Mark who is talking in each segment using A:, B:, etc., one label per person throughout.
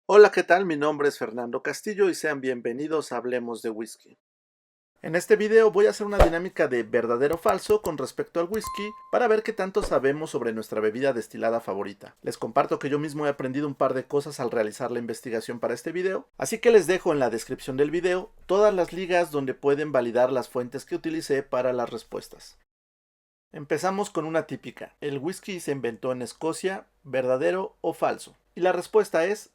A: Hola, ¿qué tal? Mi nombre es Fernando Castillo y sean bienvenidos a Hablemos de Whisky. En este video voy a hacer una dinámica de verdadero o falso con respecto al whisky para ver qué tanto sabemos sobre nuestra bebida destilada favorita. Les comparto que yo mismo he aprendido un par de cosas al realizar la investigación para este video, así que les dejo en la descripción del video todas las ligas donde pueden validar las fuentes que utilicé para las respuestas. Empezamos con una típica. ¿El whisky se inventó en Escocia? ¿Verdadero o falso? Y la respuesta es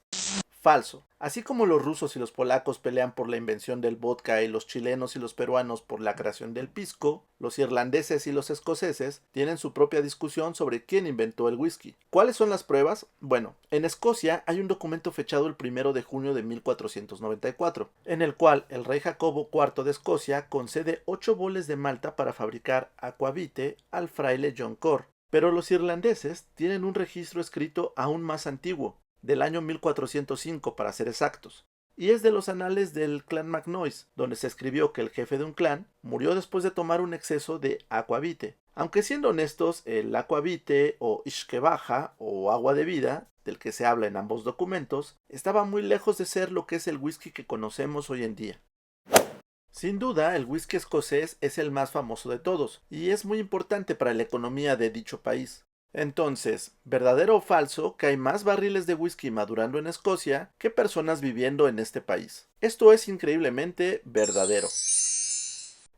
A: falso. Así como los rusos y los polacos pelean por la invención del vodka y los chilenos y los peruanos por la creación del pisco, los irlandeses y los escoceses tienen su propia discusión sobre quién inventó el whisky. ¿Cuáles son las pruebas? Bueno, en Escocia hay un documento fechado el 1 de junio de 1494, en el cual el rey Jacobo IV de Escocia concede 8 boles de malta para fabricar aquavite al fraile John Core. Pero los irlandeses tienen un registro escrito aún más antiguo, del año 1405 para ser exactos, y es de los anales del clan MacNoise, donde se escribió que el jefe de un clan murió después de tomar un exceso de aquavite. Aunque siendo honestos, el aquavite o ishkebaja o agua de vida, del que se habla en ambos documentos, estaba muy lejos de ser lo que es el whisky que conocemos hoy en día. Sin duda, el whisky escocés es el más famoso de todos, y es muy importante para la economía de dicho país. Entonces, ¿verdadero o falso que hay más barriles de whisky madurando en Escocia que personas viviendo en este país? Esto es increíblemente verdadero.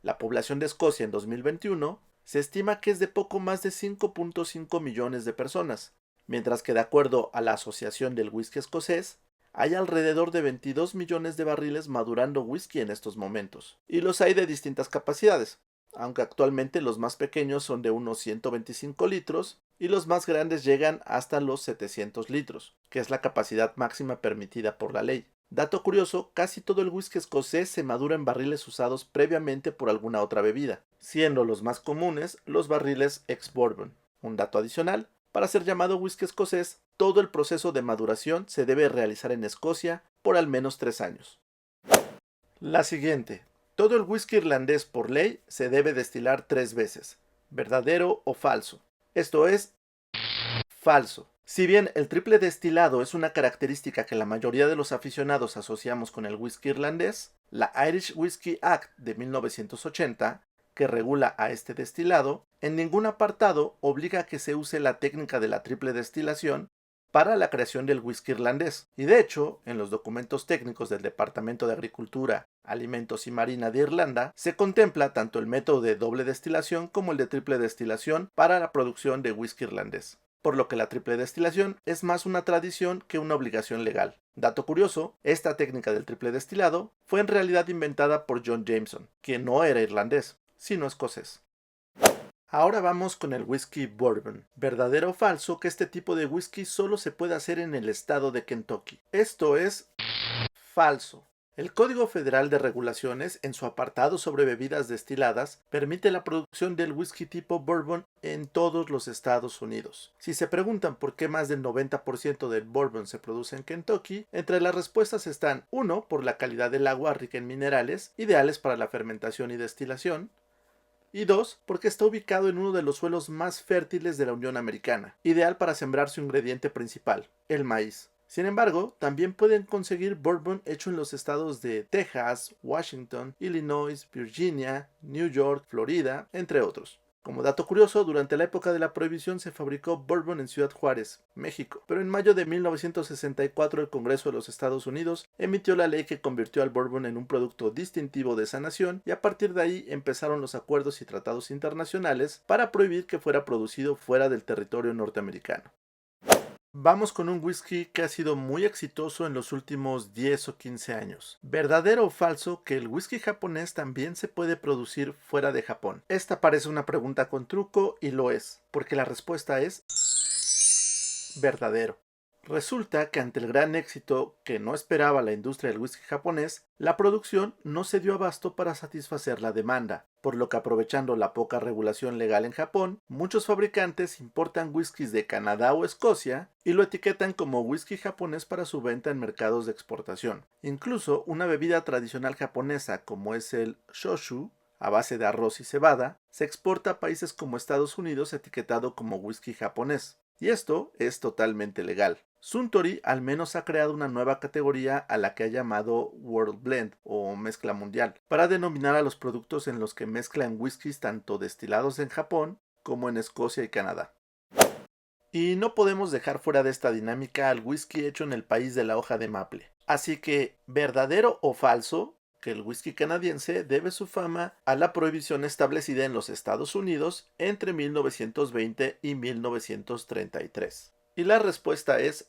A: La población de Escocia en 2021 se estima que es de poco más de 5.5 millones de personas, mientras que de acuerdo a la Asociación del Whisky Escocés, hay alrededor de 22 millones de barriles madurando whisky en estos momentos, y los hay de distintas capacidades, aunque actualmente los más pequeños son de unos 125 litros y los más grandes llegan hasta los 700 litros, que es la capacidad máxima permitida por la ley. Dato curioso, casi todo el whisky escocés se madura en barriles usados previamente por alguna otra bebida, siendo los más comunes los barriles ex-bourbon. Un dato adicional, para ser llamado whisky escocés, todo el proceso de maduración se debe realizar en Escocia por al menos 3 años. La siguiente. Todo el whisky irlandés por ley se debe destilar 3 veces. ¿Verdadero o falso? Esto es falso. Si bien el triple destilado es una característica que la mayoría de los aficionados asociamos con el whisky irlandés, la Irish Whiskey Act de 1980, que regula a este destilado, en ningún apartado obliga a que se use la técnica de la triple destilación para la creación del whisky irlandés. Y de hecho, en los documentos técnicos del Departamento de Agricultura, Alimentos y Marina de Irlanda, se contempla tanto el método de doble destilación como el de triple destilación para la producción de whisky irlandés, por lo que la triple destilación es más una tradición que una obligación legal. Dato curioso, esta técnica del triple destilado fue en realidad inventada por John Jameson, quien no era irlandés, sino escocés. Ahora vamos con el whisky bourbon. ¿Verdadero o falso que este tipo de whisky solo se puede hacer en el estado de Kentucky? Esto es falso. El Código Federal de Regulaciones, en su apartado sobre bebidas destiladas, permite la producción del whisky tipo bourbon en todos los Estados Unidos. Si se preguntan por qué más del 90% del bourbon se produce en Kentucky, entre las respuestas están 1. Por la calidad del agua rica en minerales, ideales para la fermentación y destilación, y 2. Porque está ubicado en uno de los suelos más fértiles de la Unión Americana, ideal para sembrar su ingrediente principal, el maíz. Sin embargo, también pueden conseguir bourbon hecho en los estados de Texas, Washington, Illinois, Virginia, New York, Florida, entre otros. Como dato curioso, durante la época de la prohibición se fabricó bourbon en Ciudad Juárez, México, pero en mayo de 1964 el Congreso de los Estados Unidos emitió la ley que convirtió al bourbon en un producto distintivo de esa nación, y a partir de ahí empezaron los acuerdos y tratados internacionales para prohibir que fuera producido fuera del territorio norteamericano. Vamos con un whisky que ha sido muy exitoso en los últimos 10 o 15 años. ¿Verdadero o falso que el whisky japonés también se puede producir fuera de Japón? Esta parece una pregunta con truco y lo es, porque la respuesta es verdadero. Resulta que ante el gran éxito que no esperaba la industria del whisky japonés, la producción no se dio abasto para satisfacer la demanda, por lo que aprovechando la poca regulación legal en Japón, muchos fabricantes importan whiskies de Canadá o Escocia y lo etiquetan como whisky japonés para su venta en mercados de exportación. Incluso una bebida tradicional japonesa como es el shoshu, a base de arroz y cebada, se exporta a países como Estados Unidos etiquetado como whisky japonés. Y esto es totalmente legal. Suntory al menos ha creado una nueva categoría a la que ha llamado World Blend o mezcla mundial, para denominar a los productos en los que mezclan whiskies tanto destilados en Japón como en Escocia y Canadá. Y no podemos dejar fuera de esta dinámica al whisky hecho en el país de la hoja de maple. Así que, ¿verdadero o falso que el whisky canadiense debe su fama a la prohibición establecida en los Estados Unidos entre 1920 y 1933? Y la respuesta es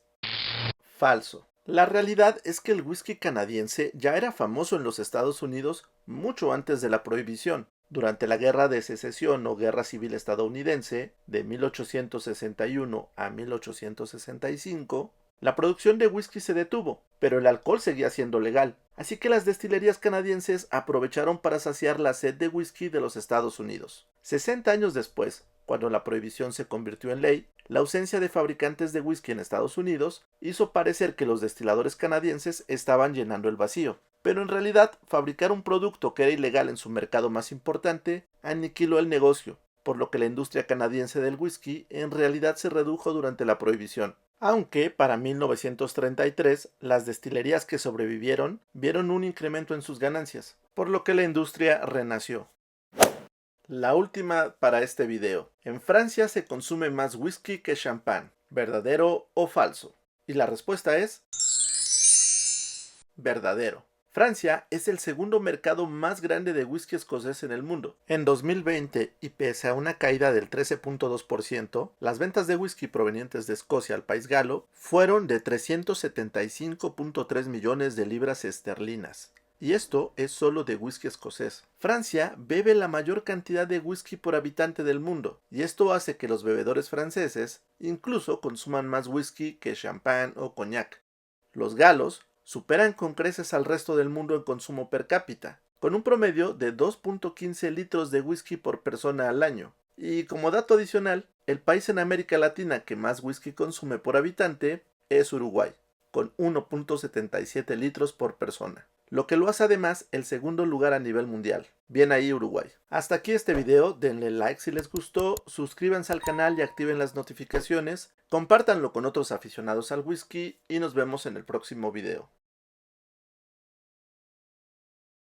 A: falso. La realidad es que el whisky canadiense ya era famoso en los Estados Unidos mucho antes de la prohibición. Durante la Guerra de Secesión o Guerra Civil Estadounidense, de 1861 a 1865, la producción de whisky se detuvo, pero el alcohol seguía siendo legal, así que las destilerías canadienses aprovecharon para saciar la sed de whisky de los Estados Unidos. 60 años después, cuando la prohibición se convirtió en ley, la ausencia de fabricantes de whisky en Estados Unidos hizo parecer que los destiladores canadienses estaban llenando el vacío. Pero en realidad, fabricar un producto que era ilegal en su mercado más importante aniquiló el negocio, por lo que la industria canadiense del whisky en realidad se redujo durante la prohibición. Aunque para 1933 las destilerías que sobrevivieron vieron un incremento en sus ganancias, por lo que la industria renació. La última para este video. En Francia se consume más whisky que champán. ¿Verdadero o falso? Y la respuesta es verdadero. Francia es el segundo mercado más grande de whisky escocés en el mundo. En 2020, y pese a una caída del 13.2%, las ventas de whisky provenientes de Escocia al país galo fueron de 375.3 millones de libras esterlinas. Y esto es solo de whisky escocés. Francia bebe la mayor cantidad de whisky por habitante del mundo, y esto hace que los bebedores franceses incluso consuman más whisky que champán o coñac. Los galos superan con creces al resto del mundo en consumo per cápita, con un promedio de 2.15 litros de whisky por persona al año. Y como dato adicional, el país en América Latina que más whisky consume por habitante es Uruguay, con 1.77 litros por persona, lo que lo hace además el segundo lugar a nivel mundial. Bien ahí Uruguay. Hasta aquí este video, denle like si les gustó, suscríbanse al canal y activen las notificaciones, compártanlo con otros aficionados al whisky y nos vemos en el próximo video.